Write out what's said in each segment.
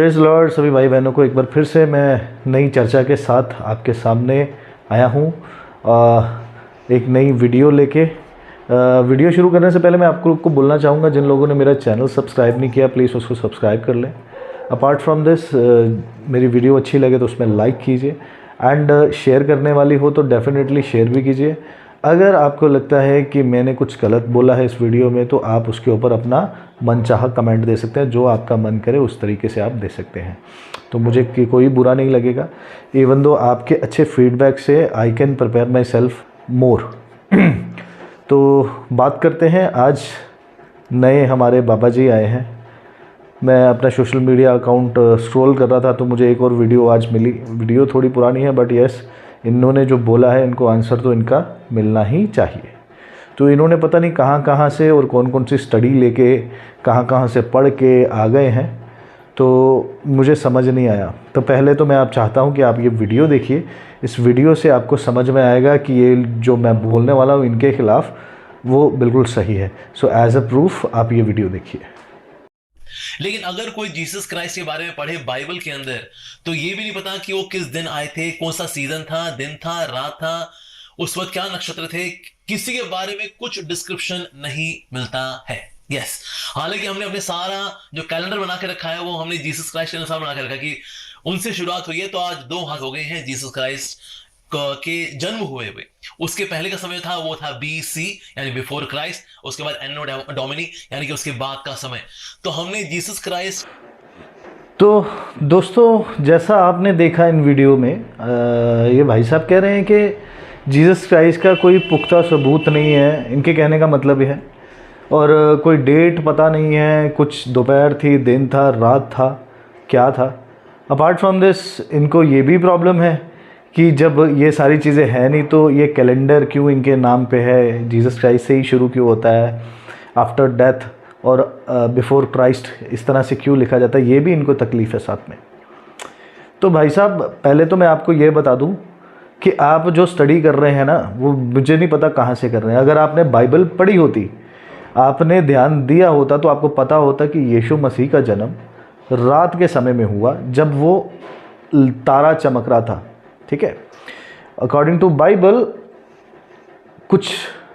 Praise Lord सभी भाई बहनों को एक बार फिर से मैं नई चर्चा के साथ आपके सामने आया हूँ। एक नई वीडियो लेके वीडियो शुरू करने से पहले मैं आपको को बोलना चाहूँगा, जिन लोगों ने मेरा चैनल सब्सक्राइब नहीं किया प्लीज़ उसको सब्सक्राइब कर लें। अपार्ट फ्रॉम दिस मेरी वीडियो अच्छी लगे तो उसमें लाइक कीजिए एंड शेयर करने वाली हो तो डेफिनेटली शेयर भी कीजिए। अगर आपको लगता है कि मैंने कुछ गलत बोला है इस वीडियो में तो आप उसके ऊपर अपना मनचाहा कमेंट दे सकते हैं, जो आपका मन करे उस तरीके से आप दे सकते हैं, तो मुझे कोई बुरा नहीं लगेगा। इवन दो आपके अच्छे फीडबैक से I can prepare my self मोर। तो बात करते हैं, आज नए हमारे बाबा जी आए हैं। मैं अपना सोशल मीडिया अकाउंट स्क्रॉल कर रहा था तो मुझे एक और वीडियो आज मिली। वीडियो थोड़ी पुरानी है बट यस, इन्होंने जो बोला है इनको आंसर तो इनका मिलना ही चाहिए। तो इन्होंने पता नहीं कहाँ कहाँ से और कौन कौन सी स्टडी लेके कहाँ कहाँ से पढ़ के आ गए हैं, तो मुझे समझ नहीं आया। तो पहले तो मैं आप चाहता हूँ कि आप ये वीडियो देखिए। इस वीडियो से आपको समझ में आएगा कि ये जो मैं बोलने वाला हूँ इनके खिलाफ़ वो बिल्कुल सही है। सो एज अ प्रूफ आप ये वीडियो देखिए। लेकिन अगर कोई जीसस क्राइस्ट के बारे में पढ़े बाइबल के अंदर तो ये भी नहीं पता कि वो किस दिन आए थे, कौन सा सीजन था, दिन था, रात था, उस वक्त क्या नक्षत्र थे, किसी के बारे में कुछ डिस्क्रिप्शन नहीं मिलता है। यस, हालांकि हमने अपने सारा जो कैलेंडर बना के रखा है वो हमने जीसस क्राइस्ट के अनुसार बना के रखा कि उनसे शुरुआत हुई है। तो आज 2 हाथ हो गए हैं जीसस क्राइस्ट के जन्म हुए हुए। उसके पहले का समय था वो था BC यानी बिफोर क्राइस्ट, उसके बाद एनो डोमिनी यानी कि उसके बाद का समय। तो हमने जीसस क्राइस्ट। तो दोस्तों, जैसा आपने देखा इन वीडियो में ये भाई साहब कह रहे हैं कि जीसस क्राइस्ट का कोई पुख्ता सबूत नहीं है, इनके कहने का मतलब है। और कोई डेट पता नहीं है, कुछ दोपहर थी, दिन था, रात था, क्या था। अपार्ट फ्रॉम दिस इनको ये भी प्रॉब्लम है कि जब ये सारी चीज़ें हैं नहीं तो ये कैलेंडर क्यों इनके नाम पे है, जीसस क्राइस्ट से ही शुरू क्यों होता है, आफ्टर डेथ और बिफोर क्राइस्ट इस तरह से क्यों लिखा जाता है, ये भी इनको तकलीफ़ है साथ में। तो भाई साहब पहले तो मैं आपको ये बता दूं कि आप जो स्टडी कर रहे हैं ना वो मुझे नहीं पता कहाँ से कर रहे हैं। अगर आपने बाइबल पढ़ी होती, आपने ध्यान दिया होता तो आपको पता होता कि यीशु मसीह का जन्म रात के समय में हुआ जब वो तारा चमक रहा था। ठीक है, अकॉर्डिंग टू बाइबल कुछ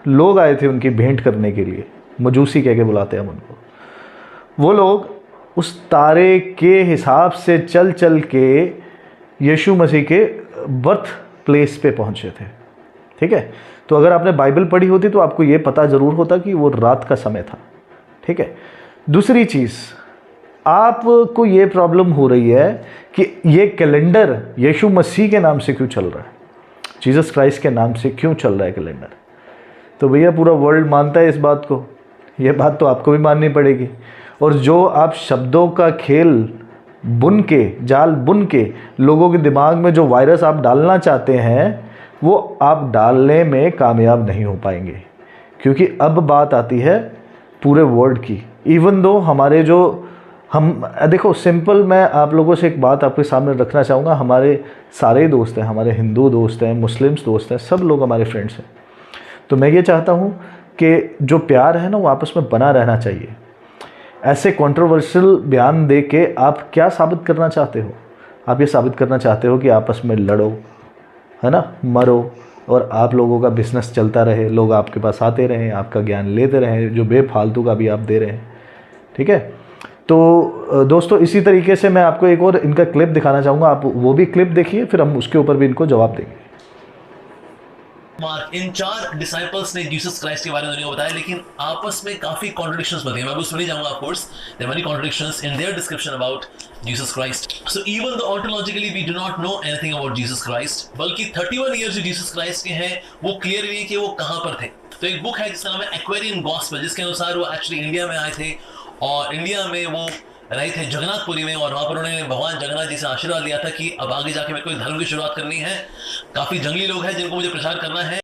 लोग आए थे उनकी भेंट करने के लिए, मजूसी कह के बुलाते हैं हम उनको। वो लोग उस तारे के हिसाब से चल चल के यीशु मसीह के बर्थ प्लेस पे पहुंचे थे। ठीक है, तो अगर आपने बाइबल पढ़ी होती तो आपको ये पता ज़रूर होता कि वो रात का समय था। ठीक है, दूसरी चीज़, आपको ये प्रॉब्लम हो रही है कि ये कैलेंडर यीशु मसीह के नाम से क्यों चल रहा है, जीसस क्राइस्ट के नाम से क्यों चल रहा है कैलेंडर। तो भैया पूरा वर्ल्ड मानता है इस बात को, ये बात तो आपको भी माननी पड़ेगी। और जो आप शब्दों का खेल बुन के, जाल बुन के लोगों के दिमाग में जो वायरस आप डालना चाहते हैं वो आप डालने में कामयाब नहीं हो पाएंगे, क्योंकि अब बात आती है पूरे वर्ल्ड की। इवन दो हमारे जो हम देखो सिंपल, मैं आप लोगों से एक बात आपके सामने रखना चाहूँगा। हमारे सारे दोस्त हैं, हमारे हिंदू दोस्त हैं, मुस्लिम्स दोस्त हैं, सब लोग हमारे फ्रेंड्स हैं। तो मैं ये चाहता हूँ कि जो प्यार है ना वो आपस में बना रहना चाहिए। ऐसे कंट्रोवर्शियल बयान दे के आप क्या साबित करना चाहते हो? आप ये साबित करना चाहते हो कि आपस में लड़ो, है ना, मरो और आप लोगों का बिजनेस चलता रहे, लोग आपके पास आते रहें, आपका ज्ञान लेते रहें, जो बेफालतू का भी आप दे रहे हैं। ठीक है, तो दोस्तों इसी तरीके से मैं आपको एक और इनका क्लिप दिखाना चाहूँगा, आप वो भी क्लिप देखिए, फिर हम उसके ऊपर भी इनको जवाब देंगे। इन 4 डिसाइपल्स ने जीसस क्राइस्ट के बारे में दुनिया को बताया, लेकिन आपस में काफी कॉन्ट्रडिक्शंस बनते हैं। मैं उसमें नहीं जाऊंगा, of course there are many contradictions in their description about Jesus Christ. So even though ontologically we do not know anything about Jesus Christ, बल्कि 31 इयर्स जो जीसस क्राइस्ट के हैं वो क्लियर नहीं है कि वो कहां पर थे। तो एक बुक है जिसका नाम है एक्वेरियन गॉस्पेल, जिसके अनुसार वो एक्चुअली इंडिया में आए थे और इंडिया में वो रहे थे जगन्नाथपुरी में, और वहां पर उन्होंने भगवान जगन्नाथ जी से आशीर्वाद लिया था कि अब आगे जाके मेरे को धर्म की शुरुआत करनी है, काफी जंगली लोग हैं जिनको मुझे प्रचार करना है।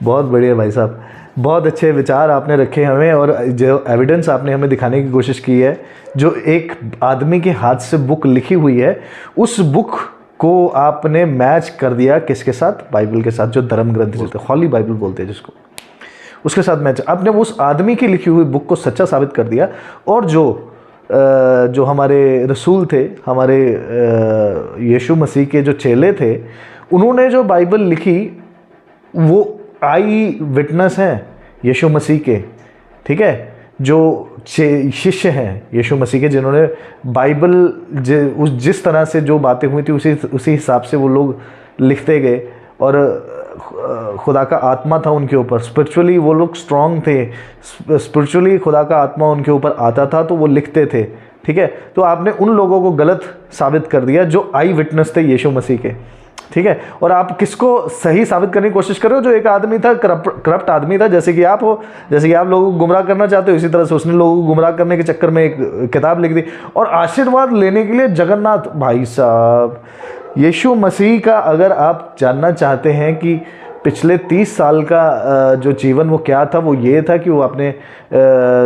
बहुत बढ़िया भाई साहब, बहुत अच्छे विचार आपने रखे हमें, और जो एविडेंस आपने हमें दिखाने की कोशिश की है, जो एक आदमी के हाथ से बुक लिखी हुई है, उस बुक को आपने मैच कर दिया किसके साथ? बाइबल के साथ, जो धर्म ग्रंथ जिसको हॉली बाइबल बोलते हैं जिसको, उसके साथ मैच। आपने उस आदमी की लिखी हुई बुक को सच्चा साबित कर दिया, और जो जो हमारे रसूल थे, हमारे यीशु मसीह के जो चेले थे, उन्होंने जो बाइबल लिखी वो आई विटनेस हैं यीशु मसीह के, ठीक है, जो शिष्य हैं यीशु मसीह के, जिन्होंने बाइबल जिस तरह से जो बातें हुई थी उसी हिसाब से वो लोग लिखते गए, और खुदा का आत्मा था उनके ऊपर, स्पिरिचुअली वो लोग स्ट्रांग थे, स्पिरिचुअली खुदा का आत्मा उनके ऊपर आता था तो वो लिखते थे, ठीक है। तो आपने उन लोगों को गलत साबित कर दिया जो आई विटनेस थे यीशु मसीह के, ठीक है। और आप किसको सही साबित करने की कोशिश कर रहे हो? जो एक आदमी था, करप्ट आदमी था, जैसे कि आप हो, जैसे कि आप लोगों को गुमराह करना चाहते हो, इसी तरह से उसने लोगों को गुमराह करने के चक्कर में एक किताब लिख दी, और आशीर्वाद लेने के लिए जगन्नाथ भाई साहब, यीशु मसीह का अगर आप जानना चाहते हैं कि पिछले 30 साल का जो जीवन वो क्या था, वो ये था कि वो अपने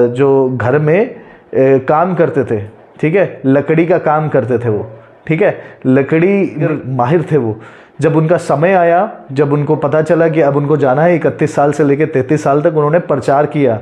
जो घर में काम करते थे, ठीक है, लकड़ी का काम करते थे वो, ठीक है, लकड़ी माहिर थे वो। जब उनका समय आया, जब उनको पता चला कि अब उनको जाना है, 31 साल से लेकर 33 साल तक उन्होंने प्रचार किया,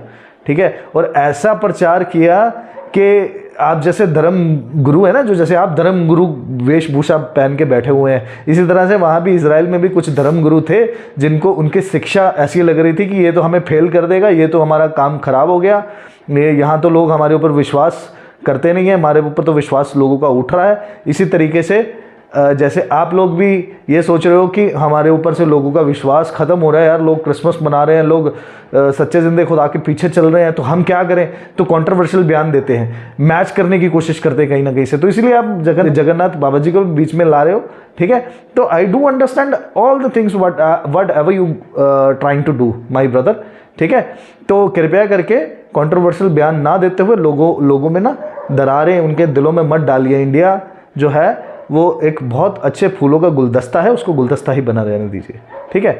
ठीक है, और ऐसा प्रचार किया कि आप जैसे धर्म गुरु है ना, जो जैसे आप धर्म गुरु वेशभूषा पहन के बैठे हुए हैं, इसी तरह से वहाँ भी इजराइल में भी कुछ धर्म गुरु थे जिनको उनकी शिक्षा ऐसी लग रही थी कि ये तो हमें फेल कर देगा, ये तो हमारा काम खराब हो गया, ये यहाँ तो लोग हमारे ऊपर विश्वास करते नहीं हैं, हमारे ऊपर तो विश्वास लोगों का उठ रहा है। इसी तरीके से जैसे आप लोग भी ये सोच रहे हो कि हमारे ऊपर से लोगों का विश्वास ख़त्म हो रहा है, यार लोग क्रिसमस मना रहे हैं, लोग सच्चे जिंदे खुदा के पीछे चल रहे हैं, तो हम क्या करें, तो कंट्रोवर्शियल बयान देते हैं, मैच करने की कोशिश करते हैं कहीं ना कहीं से, तो इसलिए आप जगन्नाथ बाबा जी को बीच में ला रहे हो, ठीक है। तो I do understand all the things whatever you trying to do my brother, ठीक है। तो कृपया करके कंट्रोवर्शियल बयान ना देते हुए लोगों में ना दरारें उनके दिलों में मत डालिए। इंडिया जो है वो एक बहुत अच्छे फूलों का गुलदस्ता है, उसको गुलदस्ता ही बना रहने दीजिए, ठीक है।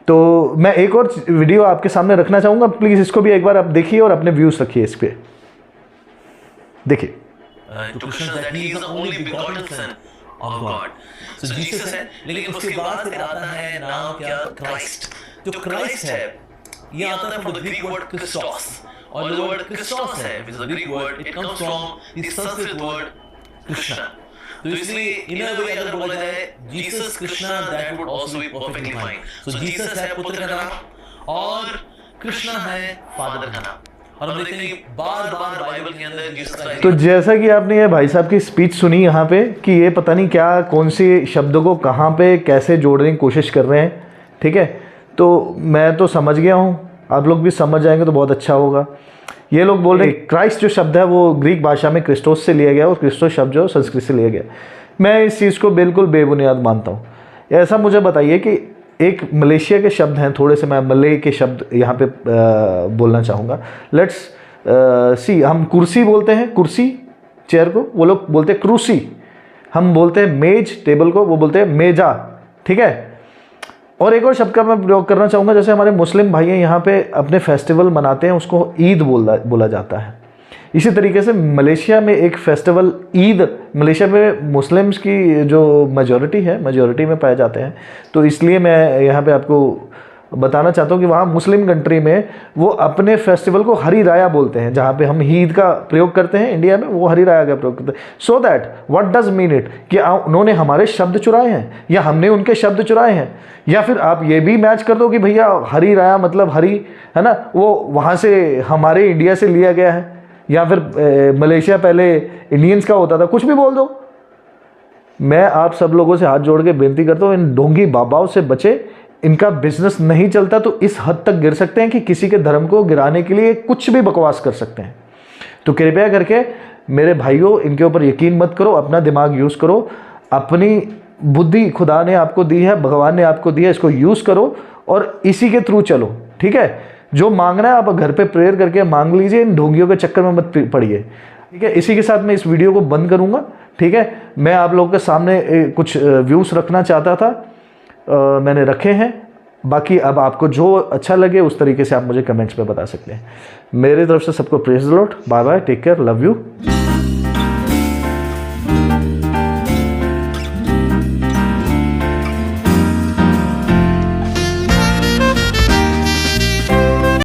तो मैं एक और वीडियो आपके सामने रखना चाहूँगा, प्लीज़ इसको भी एक बार आप देखिए और अपने व्यूज़ रखिए इस पर, देखिए। to Krishna that he is the only begotten son of God. So Jesus है, लेकिन उसके बाद फिर आता है नाम क्या, क्राइस्ट। जो क्राइस्ट है ये आता है from the Greek word Christos, और जो word Christos है which is a Greek word, it comes from the Sanskrit word Krishna। तो इसलिए इन अ वे अगर बोला जाए Jesus Krishna, that would also be perfectly fine. So Jesus है पुत्र का नाम और कृष्णा है फादर का नाम, और हम देखते हैं कि बार-बार बाइबल के अंदर जीसस क्राइस्ट। तो जैसा कि आपने ये भाई साहब की स्पीच सुनी यहाँ पे कि ये पता नहीं क्या कौन से शब्दों को कहाँ पे कैसे जोड़ने की कोशिश कर रहे हैं, ठीक है। तो मैं तो समझ गया हूँ, आप लोग भी समझ जाएंगे तो बहुत अच्छा होगा। ये लोग बोल रहे हैं क्राइस्ट जो शब्द है वो ग्रीक भाषा में क्रिस्टोस से लिया गया, और क्रिस्टोस शब्द जो संस्कृत से लिया गया। मैं इस चीज़ को बिल्कुल बेबुनियाद मानता हूँ। ऐसा मुझे बताइए कि एक मलेशिया के शब्द हैं, थोड़े से मैं मलय के शब्द यहाँ पे बोलना चाहूँगा। लेट्स सी, हम कुर्सी बोलते हैं, कुर्सी चेयर को, वो लोग बोलते हैं क्रूसी। हम बोलते हैं मेज टेबल को, वो बोलते हैं मेजा, ठीक है। और एक और शब्द का मैं प्रयोग करना चाहूँगा, जैसे हमारे मुस्लिम भाई यहाँ पे अपने फेस्टिवल मनाते हैं, उसको ईद बोला जाता है। इसी तरीके से मलेशिया में एक फेस्टिवल ईद, मलेशिया में मुस्लिम्स की जो मेजॉरिटी में पाए जाते हैं, तो इसलिए मैं यहाँ पे आपको बताना चाहता हूँ कि वहाँ मुस्लिम कंट्री में वो अपने फेस्टिवल को हरी राया बोलते हैं। जहाँ पे हम ईद का प्रयोग करते हैं इंडिया में, वो हरी राया का प्रयोग करते हैं। So that what does mean it, कि उन्होंने हमारे शब्द चुराए हैं या हमने उनके शब्द चुराए हैं, या फिर आप ये भी मैच कर दो कि भैया हरी राया मतलब हरी है ना, वो वहाँ से हमारे इंडिया से लिया गया है, या फिर मलेशिया पहले इंडियंस का होता था, कुछ भी बोल दो। मैं आप सब लोगों से हाथ जोड़ के बेनती करता हूँ, इन ढोंगी बाबाओं से बचे। इनका बिजनेस नहीं चलता तो इस हद तक गिर सकते हैं कि किसी के धर्म को गिराने के लिए कुछ भी बकवास कर सकते हैं। तो कृपया करके मेरे भाइयों, इनके ऊपर यकीन मत करो, अपना दिमाग यूज़ करो, अपनी बुद्धि खुदा ने आपको दी है, भगवान ने आपको दी है, इसको यूज़ करो और इसी के थ्रू चलो, ठीक है। जो मांगना है आप घर पे प्रेयर करके मांग लीजिए, इन ढोंगियों के चक्कर में मत पड़िए, ठीक है। इसी के साथ मैं इस वीडियो को बंद करूँगा, ठीक है। मैं आप लोगों के सामने कुछ व्यूज़ रखना चाहता था, मैंने रखे हैं। बाकी अब आपको जो अच्छा लगे उस तरीके से आप मुझे कमेंट्स में बता सकते हैं। मेरी तरफ से सबको praise the Lord, bye bye, take care, love you.